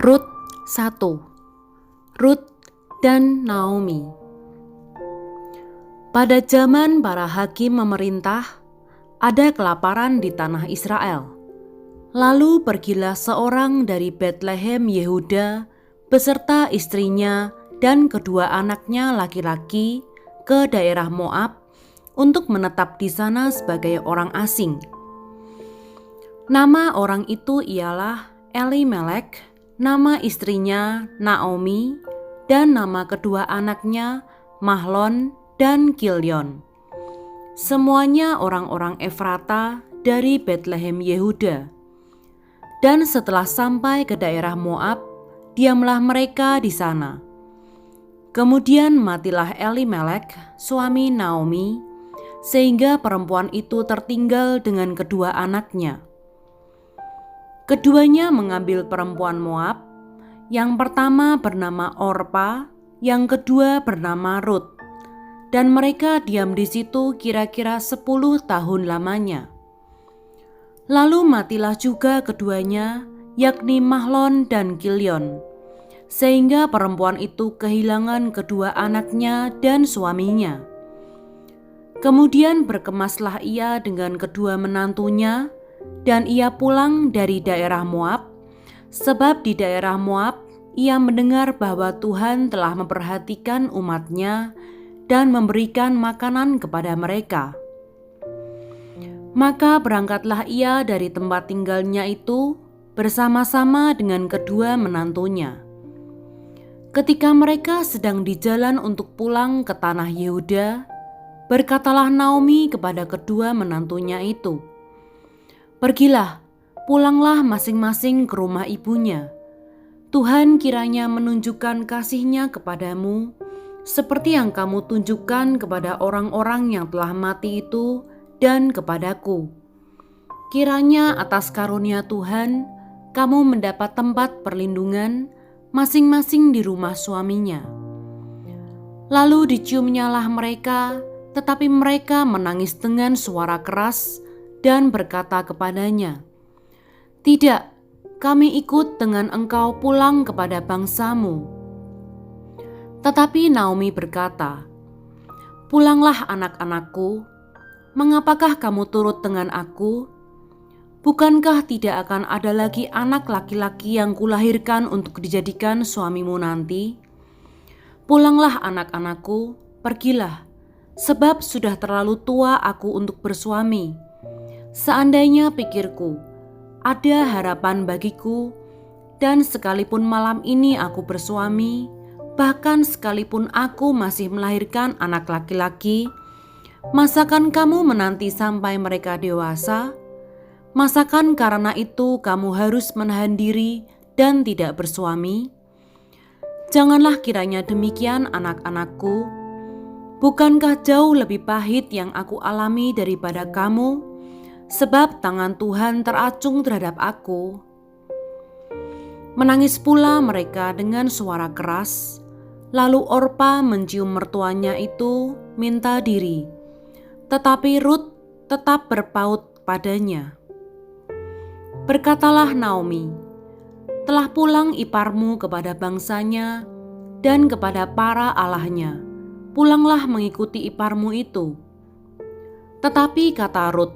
Rut 1. Rut dan Naomi. Pada zaman para hakim memerintah, ada kelaparan di tanah Israel. Lalu pergilah seorang dari Betlehem Yehuda beserta istrinya dan kedua anaknya laki-laki ke daerah Moab untuk menetap di sana sebagai orang asing. Nama orang itu ialah Elimelek, nama istrinya Naomi, dan nama kedua anaknya Mahlon dan Kilion. Semuanya orang-orang Efrata dari Betlehem Yehuda. Dan setelah sampai ke daerah Moab, diamlah mereka di sana. Kemudian matilah Elimelek, suami Naomi, sehingga perempuan itu tertinggal dengan kedua anaknya. Keduanya mengambil perempuan Moab, yang pertama bernama Orpa, yang kedua bernama Rut, dan mereka diam di situ kira-kira 10 tahun lamanya. Lalu matilah juga keduanya, yakni Mahlon dan Kilion, sehingga perempuan itu kehilangan kedua anaknya dan suaminya. Kemudian berkemaslah ia dengan kedua menantunya, dan ia pulang dari daerah Moab, sebab di daerah Moab ia mendengar bahwa Tuhan telah memperhatikan umatnya dan memberikan makanan kepada mereka. Maka berangkatlah ia dari tempat tinggalnya itu bersama-sama dengan kedua menantunya. Ketika mereka sedang di jalan untuk pulang ke tanah Yehuda, berkatalah Naomi kepada kedua menantunya itu, "Pergilah, pulanglah masing-masing ke rumah ibunya. Tuhan kiranya menunjukkan kasih-Nya kepadamu, seperti yang kamu tunjukkan kepada orang-orang yang telah mati itu dan kepadaku. Kiranya atas karunia Tuhan, kamu mendapat tempat perlindungan masing-masing di rumah suaminya." Lalu diciumnyalah mereka, tetapi mereka menangis dengan suara keras dan berkata kepadanya, "Tidak, kami ikut dengan engkau pulang kepada bangsamu." Tetapi Naomi berkata, "Pulanglah anak-anakku, mengapakah kamu turut dengan aku? Bukankah tidak akan ada lagi anak laki-laki yang kulahirkan untuk dijadikan suamimu nanti? Pulanglah anak-anakku, pergilah, sebab sudah terlalu tua aku untuk bersuami. Seandainya pikirku, ada harapan bagiku, dan sekalipun malam ini aku bersuami, bahkan sekalipun aku masih melahirkan anak laki-laki, masakan kamu menanti sampai mereka dewasa? Masakan karena itu kamu harus menahan diri dan tidak bersuami? Janganlah kiranya demikian anak-anakku. Bukankah jauh lebih pahit yang aku alami daripada kamu? Sebab tangan Tuhan teracung terhadap aku." Menangis pula mereka dengan suara keras. Lalu Orpa mencium mertuanya itu minta diri, tetapi Rut tetap berpaut padanya. Berkatalah Naomi, "Telah pulang iparmu kepada bangsanya dan kepada para allahnya. Pulanglah mengikuti iparmu itu." Tetapi kata Rut,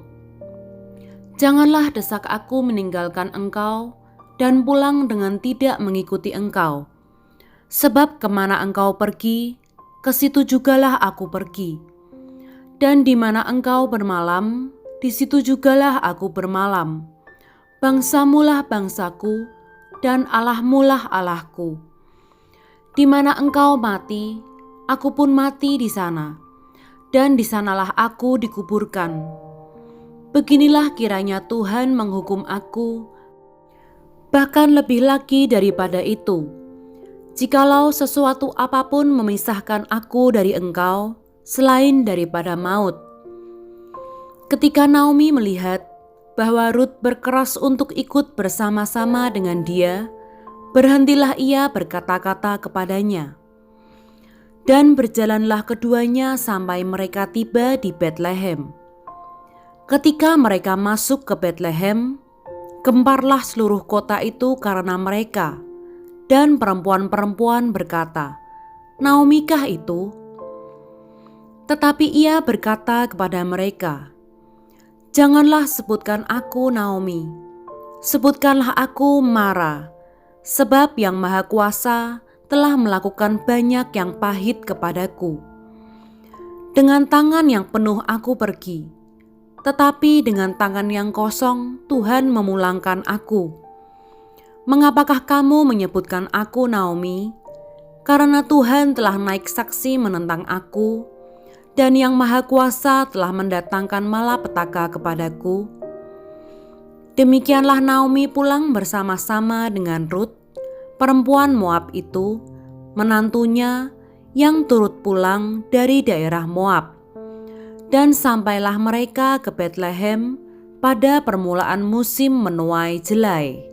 "Janganlah desak aku meninggalkan engkau dan pulang dengan tidak mengikuti engkau. Sebab kemana engkau pergi, ke situ jugalah aku pergi. Dan di mana engkau bermalam, di situ jugalah aku bermalam. Bangsamulah bangsaku, dan Allahmulah Allahku. Di mana engkau mati, aku pun mati di sana, dan di sanalah aku dikuburkan. Beginilah kiranya Tuhan menghukum aku, bahkan lebih lagi daripada itu, jikalau sesuatu apapun memisahkan aku dari engkau, selain daripada maut." Ketika Naomi melihat bahwa Rut berkeras untuk ikut bersama-sama dengan dia, berhentilah ia berkata-kata kepadanya. Dan berjalanlah keduanya sampai mereka tiba di Betlehem. Ketika mereka masuk ke Betlehem, gemparlah seluruh kota itu karena mereka, dan perempuan-perempuan berkata, "Naomi kah itu?" Tetapi ia berkata kepada mereka, "Janganlah sebutkan aku Naomi, sebutkanlah aku Mara, sebab Yang Maha Kuasa telah melakukan banyak yang pahit kepadaku. Dengan tangan yang penuh aku pergi, tetapi dengan tangan yang kosong Tuhan memulangkan aku. Mengapakah kamu menyebutkan aku Naomi? Karena Tuhan telah naik saksi menentang aku, dan Yang Maha Kuasa telah mendatangkan malapetaka kepadaku." Demikianlah Naomi pulang bersama-sama dengan Rut, perempuan Moab itu, menantunya yang turut pulang dari daerah Moab. Dan sampailah mereka ke Betlehem pada permulaan musim menuai jelai.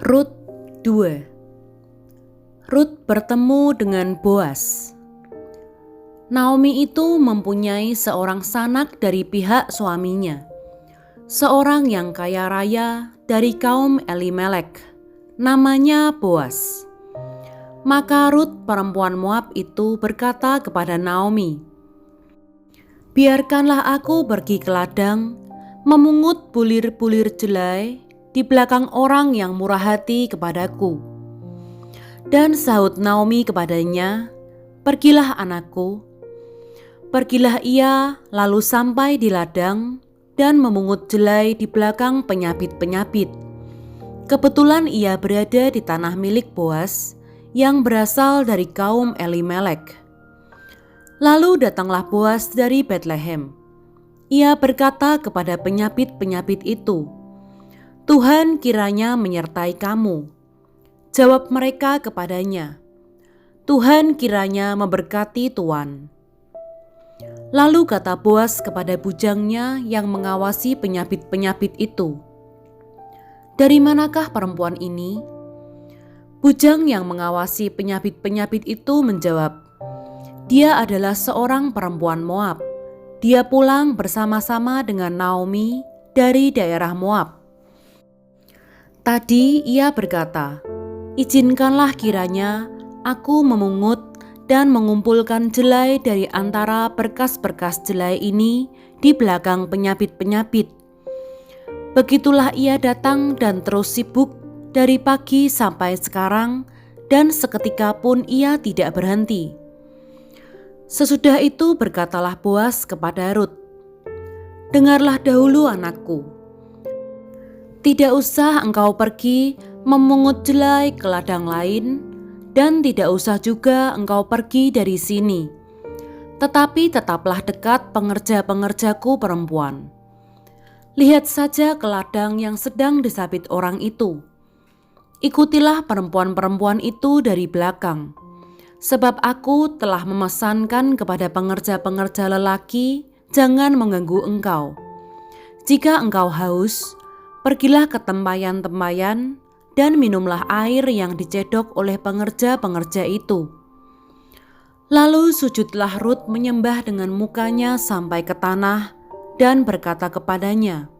Rut 2. Rut bertemu dengan Boas. Naomi itu mempunyai seorang sanak dari pihak suaminya, seorang yang kaya raya dari kaum Elimelek, namanya Boas. Maka Rut perempuan Moab itu berkata kepada Naomi, "Biarkanlah aku pergi ke ladang, memungut bulir-bulir jelai di belakang orang yang murah hati kepadaku." Dan sahut Naomi kepadanya, "Pergilah anakku." Pergilah ia lalu sampai di ladang dan memungut jelai di belakang penyabit-penyabit. Kebetulan ia berada di tanah milik Boas yang berasal dari kaum Elimelek. Lalu datanglah Boas dari Betlehem. Ia berkata kepada penyabit-penyabit itu, "Tuhan kiranya menyertai kamu." Jawab mereka kepadanya, "Tuhan kiranya memberkati tuan." Lalu kata Boas kepada bujangnya yang mengawasi penyabit-penyabit itu, "Dari manakah perempuan ini?" Bujang yang mengawasi penyabit-penyabit itu menjawab, "Dia adalah seorang perempuan Moab. Dia pulang bersama-sama dengan Naomi dari daerah Moab. Tadi ia berkata, 'Izinkanlah kiranya aku memungut dan mengumpulkan jelai dari antara berkas-berkas jelai ini di belakang penyabit-penyabit.' Begitulah ia datang dan terus sibuk dari pagi sampai sekarang, dan seketika pun ia tidak berhenti." Sesudah itu berkatalah Boas kepada Rut, "Dengarlah dahulu anakku. Tidak usah engkau pergi memungut jelai ke ladang lain, dan tidak usah juga engkau pergi dari sini. Tetapi tetaplah dekat pengerja-pengerjaku perempuan. Lihat saja ke ladang yang sedang disabit orang itu. Ikutilah perempuan-perempuan itu dari belakang. Sebab aku telah memesankan kepada pengerja-pengerja lelaki, jangan mengganggu engkau. Jika engkau haus, pergilah ke tempayan-tempayan dan minumlah air yang dicedok oleh pengerja-pengerja itu." Lalu sujudlah Rut menyembah dengan mukanya sampai ke tanah dan berkata kepadanya,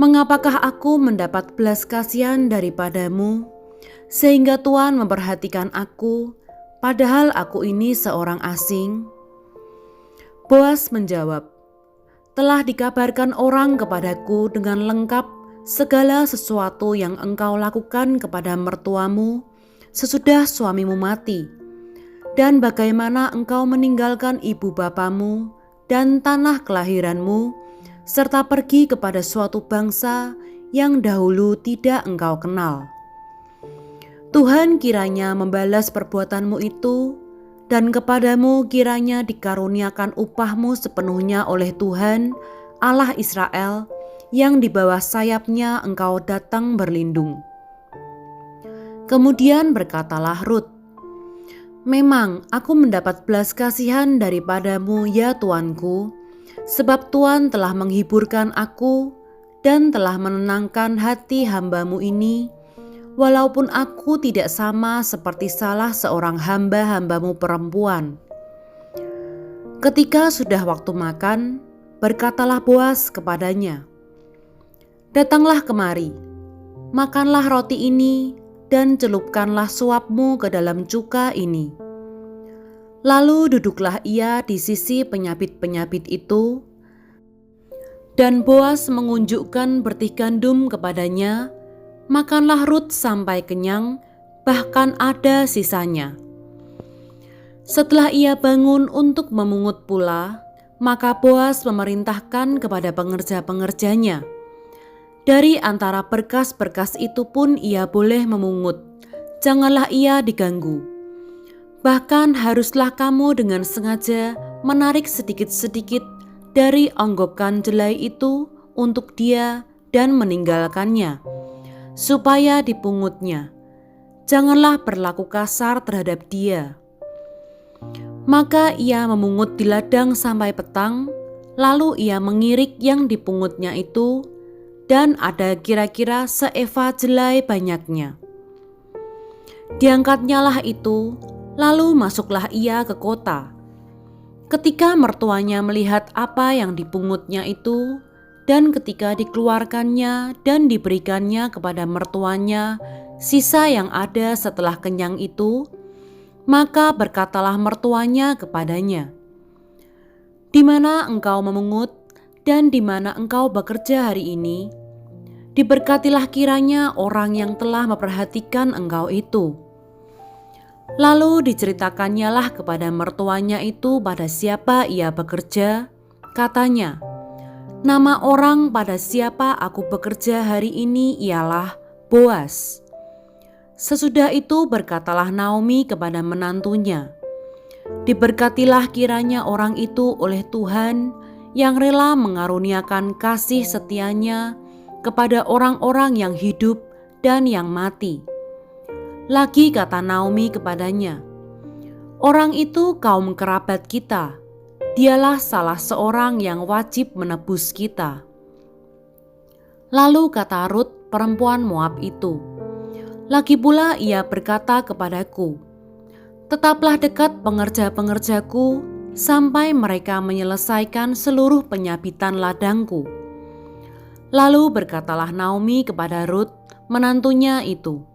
"Mengapakah aku mendapat belas kasihan daripadamu, sehingga Tuhan memperhatikan aku, padahal aku ini seorang asing?" Boas menjawab, "Telah dikabarkan orang kepadaku dengan lengkap segala sesuatu yang engkau lakukan kepada mertuamu sesudah suamimu mati, dan bagaimana engkau meninggalkan ibu bapamu dan tanah kelahiranmu, serta pergi kepada suatu bangsa yang dahulu tidak engkau kenal. Tuhan kiranya membalas perbuatanmu itu, dan kepadamu kiranya dikaruniakan upahmu sepenuhnya oleh Tuhan, Allah Israel, yang di bawah sayapnya engkau datang berlindung." Kemudian berkatalah Rut, "Memang aku mendapat belas kasihan daripadamu ya Tuanku, sebab Tuhan telah menghiburkan aku dan telah menenangkan hati hambamu ini, walaupun aku tidak sama seperti salah seorang hamba-hambamu perempuan. Ketika sudah waktu makan, berkatalah Boas kepadanya, "Datanglah kemari, makanlah roti ini dan celupkanlah suapmu ke dalam cuka ini." Lalu duduklah ia di sisi penyabit-penyabit itu, dan Boas mengunjukkan bertih gandum kepadanya. Makanlah Rut sampai kenyang, bahkan ada sisanya. Setelah ia bangun untuk memungut pula, maka Boas memerintahkan kepada pengerja-pengerjanya, "Dari antara berkas-berkas itu pun ia boleh memungut, janganlah ia diganggu. Bahkan haruslah kamu dengan sengaja menarik sedikit-sedikit dari onggokan jelai itu untuk dia dan meninggalkannya, supaya dipungutnya. Janganlah berlaku kasar terhadap dia." Maka ia memungut di ladang sampai petang, lalu ia mengirik yang dipungutnya itu, dan ada kira-kira seeva jelai banyaknya. Diangkatnyalah itu, lalu masuklah ia ke kota. Ketika mertuanya melihat apa yang dipungutnya itu, dan ketika dikeluarkannya dan diberikannya kepada mertuanya sisa yang ada setelah kenyang itu, maka berkatalah mertuanya kepadanya, "Di mana engkau memungut dan di mana engkau bekerja hari ini? Diberkatilah kiranya orang yang telah memperhatikan engkau itu." Lalu diceritakannya lah kepada mertuanya itu pada siapa ia bekerja. Katanya, "Nama orang pada siapa aku bekerja hari ini ialah Boas." Sesudah itu berkatalah Naomi kepada menantunya, "Diberkatilah kiranya orang itu oleh Tuhan yang rela mengaruniakan kasih setianya kepada orang-orang yang hidup dan yang mati." Lagi kata Naomi kepadanya, "Orang itu kaum kerabat kita, dialah salah seorang yang wajib menebus kita." Lalu kata Rut perempuan Moab itu, "Lagi pula ia berkata kepadaku, tetaplah dekat pengerja-pengerjaku sampai mereka menyelesaikan seluruh penyabitan ladangku." Lalu berkatalah Naomi kepada Rut, menantunya itu,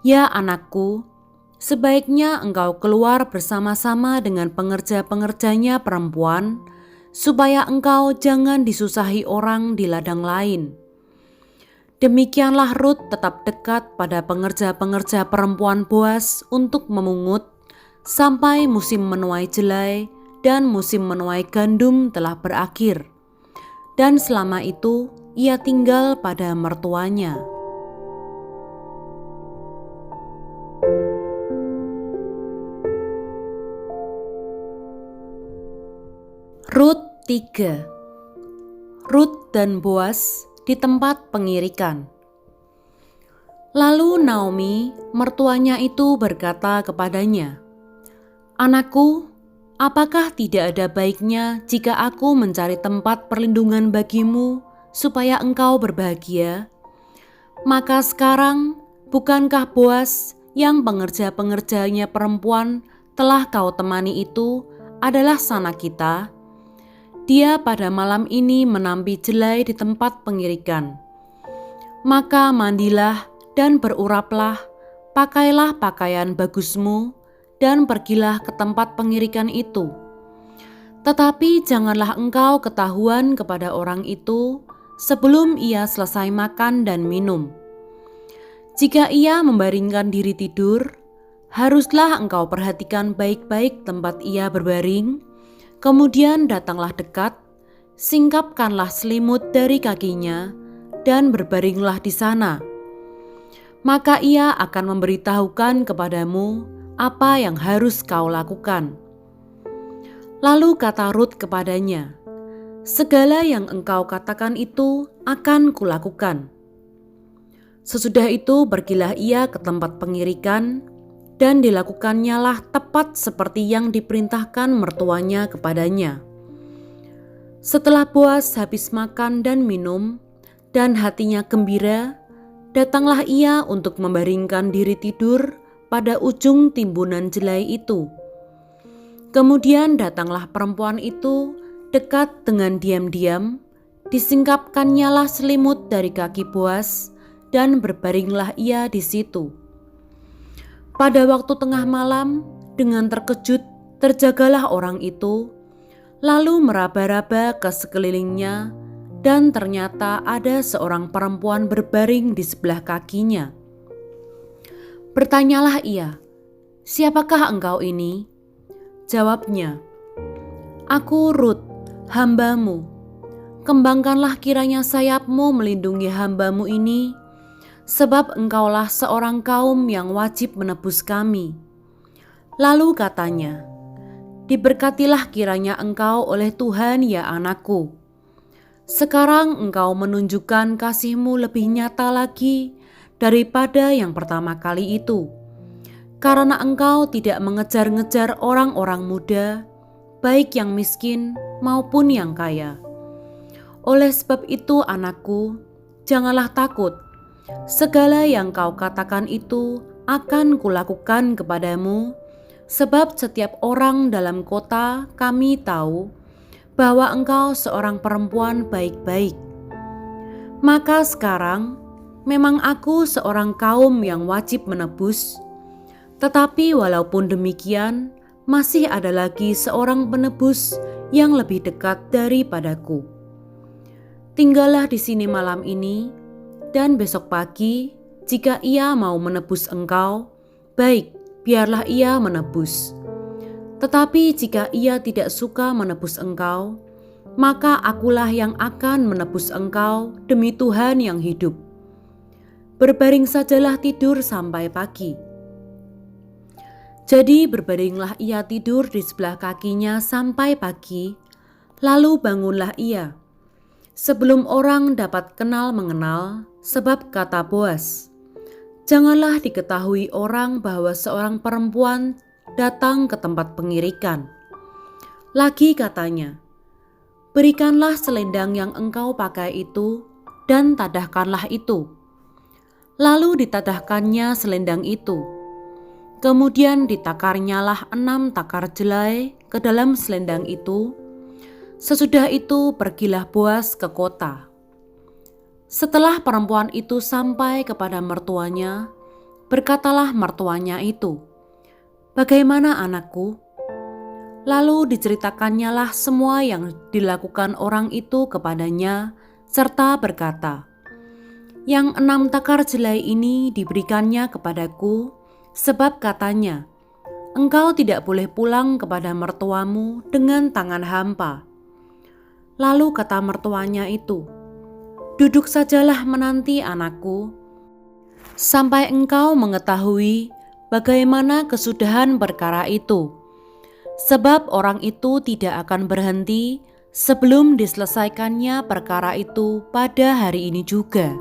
"Ya anakku, sebaiknya engkau keluar bersama-sama dengan pengerja-pengerjanya perempuan, supaya engkau jangan disusahi orang di ladang lain." Demikianlah Rut tetap dekat pada pengerja-pengerja perempuan Boas untuk memungut, sampai musim menuai jelai dan musim menuai gandum telah berakhir. Dan selama itu ia tinggal pada mertuanya. Rut 3. Rut dan Boas di tempat pengirikan. Lalu Naomi, mertuanya itu berkata kepadanya, "Anakku, apakah tidak ada baiknya jika aku mencari tempat perlindungan bagimu supaya engkau berbahagia? Maka sekarang, bukankah Boas yang pengerja-pengerjanya perempuan telah kau temani itu adalah sanak kita? Dia pada malam ini menampi jelai di tempat pengirikan. Maka mandilah dan beruraplah, pakailah pakaian bagusmu, dan pergilah ke tempat pengirikan itu. Tetapi janganlah engkau ketahuan kepada orang itu sebelum ia selesai makan dan minum. Jika ia membaringkan diri tidur, haruslah engkau perhatikan baik-baik tempat ia berbaring. Kemudian datanglah dekat, singkapkanlah selimut dari kakinya, dan berbaringlah di sana. Maka ia akan memberitahukan kepadamu apa yang harus kau lakukan." Lalu kata Rut kepadanya, "Segala yang engkau katakan itu akan kulakukan." Sesudah itu pergilah ia ke tempat pengirikan, dan dilakukannya lah tepat seperti yang diperintahkan mertuanya kepadanya. Setelah Boas habis makan dan minum, dan hatinya gembira, datanglah ia untuk membaringkan diri tidur pada ujung timbunan jelai itu. Kemudian datanglah perempuan itu dekat dengan diam-diam, disingkapkannya lah selimut dari kaki Boas, dan berbaringlah ia di situ. Pada waktu tengah malam, dengan terkejut terjagalah orang itu, lalu meraba-raba ke sekelilingnya, dan ternyata ada seorang perempuan berbaring di sebelah kakinya. Bertanyalah ia, "Siapakah engkau ini?" Jawabnya, "Aku Rut, hambamu. Kembangkanlah kiranya sayapmu melindungi hambamu ini, sebab engkaulah seorang kaum yang wajib menebus kami." Lalu katanya, "Diberkatilah kiranya engkau oleh Tuhan ya anakku. Sekarang engkau menunjukkan kasih-Mu lebih nyata lagi daripada yang pertama kali itu, karena engkau tidak mengejar-ngejar orang-orang muda, baik yang miskin maupun yang kaya. Oleh sebab itu anakku, janganlah takut. Segala yang kau katakan itu akan kulakukan kepadamu, sebab setiap orang dalam kota kami tahu bahwa engkau seorang perempuan baik-baik. Maka sekarang memang aku seorang kaum yang wajib menebus, tetapi walaupun demikian masih ada lagi seorang penebus yang lebih dekat daripadaku. Tinggallah di sini malam ini, dan besok pagi jika ia mau menebus engkau, baik, biarlah ia menebus. Tetapi jika ia tidak suka menebus engkau, maka akulah yang akan menebus engkau demi Tuhan yang hidup. Berbaring sajalah tidur sampai pagi." Jadi berbaringlah ia tidur di sebelah kakinya sampai pagi, lalu bangunlah ia, sebelum orang dapat kenal mengenal, sebab kata Boas, "Janganlah diketahui orang bahwa seorang perempuan datang ke tempat pengirikan." Lagi katanya, "Berikanlah selendang yang engkau pakai itu, dan tadahkanlah itu." Lalu ditadahkannya selendang itu. Kemudian ditakarnyalah 6 takar jelai ke dalam selendang itu. Sesudah itu pergilah Boas ke kota. Setelah perempuan itu sampai kepada mertuanya, berkatalah mertuanya itu, "Bagaimana anakku?" Lalu diceritakannya semua yang dilakukan orang itu kepadanya, serta berkata, "Yang 6 takar jelai ini diberikannya kepadaku, sebab katanya, engkau tidak boleh pulang kepada mertuamu dengan tangan hampa." Lalu kata mertuanya itu, "Duduk sajalah menanti anakku, sampai engkau mengetahui bagaimana kesudahan perkara itu. Sebab orang itu tidak akan berhenti sebelum diselesaikannya perkara itu pada hari ini juga."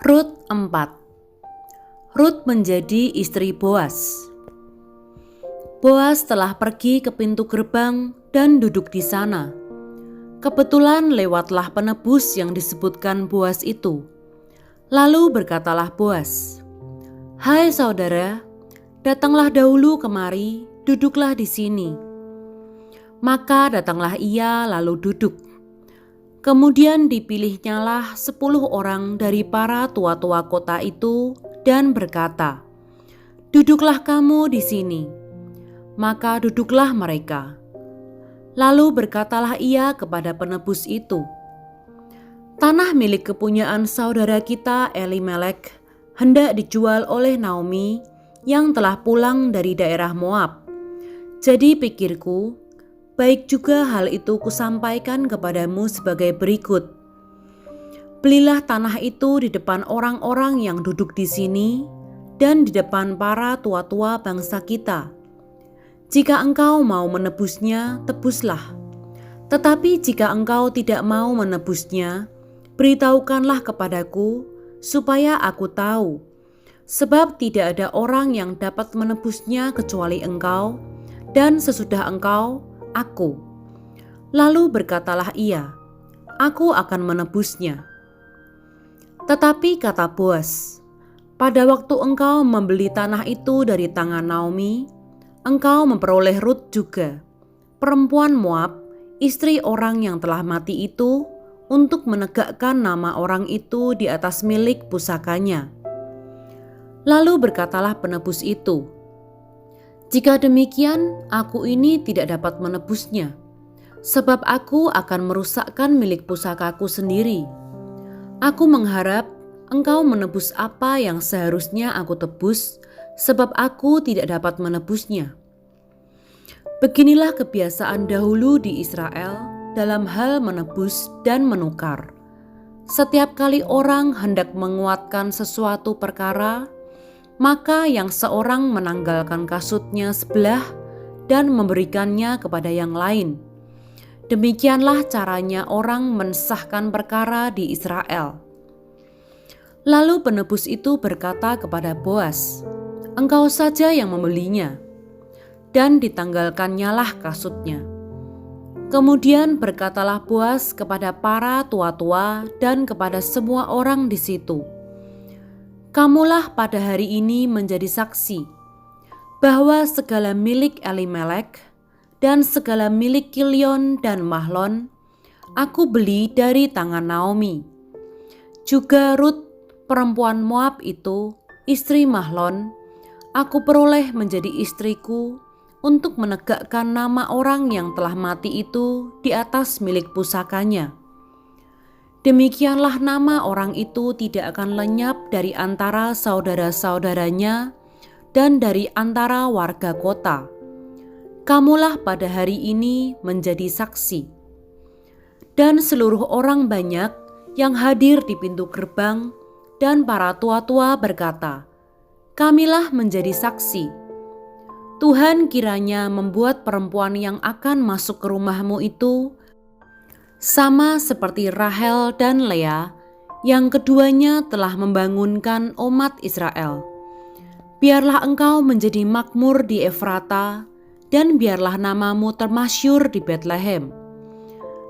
Rut 4. Rut menjadi istri Boas. Boas telah pergi ke pintu gerbang dan duduk di sana. Kebetulan lewatlah penebus yang disebutkan Boas itu. Lalu berkatalah Boas, "Hai saudara, datanglah dahulu kemari, duduklah di sini." Maka datanglah ia lalu duduk. Kemudian dipilihnyalah 10 orang dari para tua-tua kota itu dan berkata, "Duduklah kamu di sini." Maka duduklah mereka. Lalu berkatalah ia kepada penebus itu, "Tanah milik kepunyaan saudara kita Elimelek hendak dijual oleh Naomi yang telah pulang dari daerah Moab. Jadi pikirku, baik juga hal itu kusampaikan kepadamu sebagai berikut. Belilah tanah itu di depan orang-orang yang duduk di sini dan di depan para tua-tua bangsa kita. Jika engkau mau menebusnya, tebuslah. Tetapi jika engkau tidak mau menebusnya, beritahukanlah kepadaku supaya aku tahu. Sebab tidak ada orang yang dapat menebusnya kecuali engkau, dan sesudah engkau, aku." Lalu berkatalah ia, "Aku akan menebusnya." Tetapi kata Boas, pada waktu engkau membeli tanah itu dari tangan Naomi, engkau memperoleh Rut juga, perempuan Moab, istri orang yang telah mati itu, untuk menegakkan nama orang itu di atas milik pusakanya. Lalu berkatalah penebus itu, jika demikian, aku ini tidak dapat menebusnya, sebab aku akan merusakkan milik pusakaku sendiri. Aku mengharap engkau menebus apa yang seharusnya aku tebus, sebab aku tidak dapat menebusnya. Beginilah kebiasaan dahulu di Israel dalam hal menebus dan menukar. Setiap kali orang hendak menguatkan sesuatu perkara, maka yang seorang menanggalkan kasutnya sebelah dan memberikannya kepada yang lain. Demikianlah caranya orang mensahkan perkara di Israel. Lalu penebus itu berkata kepada Boas, engkau saja yang membelinya, dan ditanggalkannya lah kasutnya. Kemudian berkatalah Boas kepada para tua-tua dan kepada semua orang di situ, kamulah pada hari ini menjadi saksi bahwa segala milik Elimelek dan segala milik Kilion dan Mahlon aku beli dari tangan Naomi. Juga Rut, perempuan Moab itu, istri Mahlon, aku peroleh menjadi istriku untuk menegakkan nama orang yang telah mati itu di atas milik pusakanya. Demikianlah nama orang itu tidak akan lenyap dari antara saudara-saudaranya dan dari antara warga kota. Kamulah pada hari ini menjadi saksi. Dan seluruh orang banyak yang hadir di pintu gerbang dan para tua-tua berkata, kamilah menjadi saksi. Tuhan kiranya membuat perempuan yang akan masuk ke rumahmu itu sama seperti Rahel dan Lea, yang keduanya telah membangunkan umat Israel. Biarlah engkau menjadi makmur di Efrata, dan biarlah namamu termasyur di Betlehem.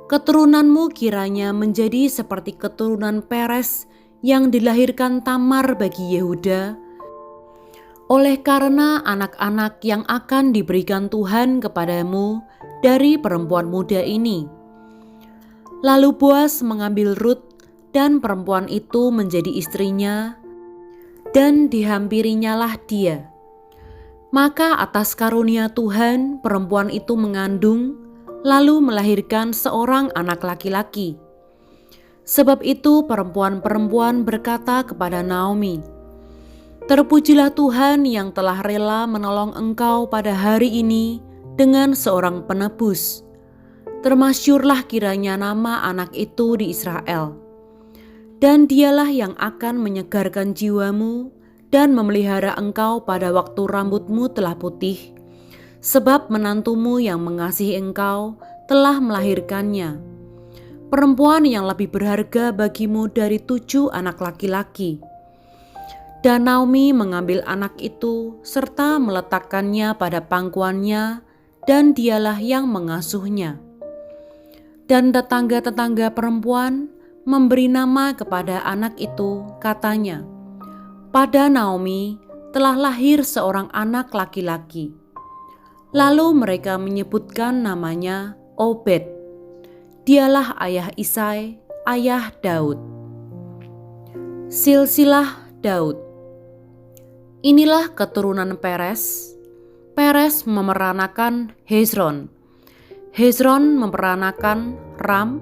Keturunanmu kiranya menjadi seperti keturunan Peres yang dilahirkan Tamar bagi Yehuda, oleh karena anak-anak yang akan diberikan Tuhan kepadamu dari perempuan muda ini. Lalu Boas mengambil Rut dan perempuan itu menjadi istrinya, dan dihampirinyalah dia. Maka atas karunia Tuhan perempuan itu mengandung, lalu melahirkan seorang anak laki-laki. Sebab itu perempuan-perempuan berkata kepada Naomi, terpujilah Tuhan yang telah rela menolong engkau pada hari ini dengan seorang penebus. Termasyurlah kiranya nama anak itu di Israel. Dan dialah yang akan menyegarkan jiwamu dan memelihara engkau pada waktu rambutmu telah putih, sebab menantumu yang mengasihi engkau telah melahirkannya, perempuan yang lebih berharga bagimu dari 7 anak laki-laki. Dan Naomi mengambil anak itu serta meletakkannya pada pangkuannya, dan dialah yang mengasuhnya. Dan tetangga-tetangga perempuan memberi nama kepada anak itu, katanya, pada Naomi telah lahir seorang anak laki-laki. Lalu mereka menyebutkan namanya Obed. Dialah ayah Isai, ayah Daud. Silsilah Daud. Inilah keturunan Peres. Peres memeranakan Hezron. Hezron memperanakan Ram,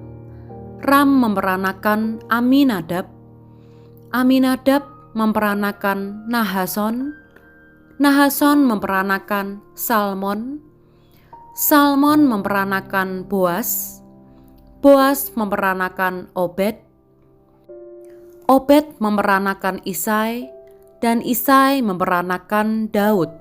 Ram memperanakan Aminadab, Aminadab memperanakan Nahason, Nahason memperanakan Salmon, Salmon memperanakan Boas, Boas memperanakan Obed, Obed memperanakan Isai, dan Isai memperanakan Daud.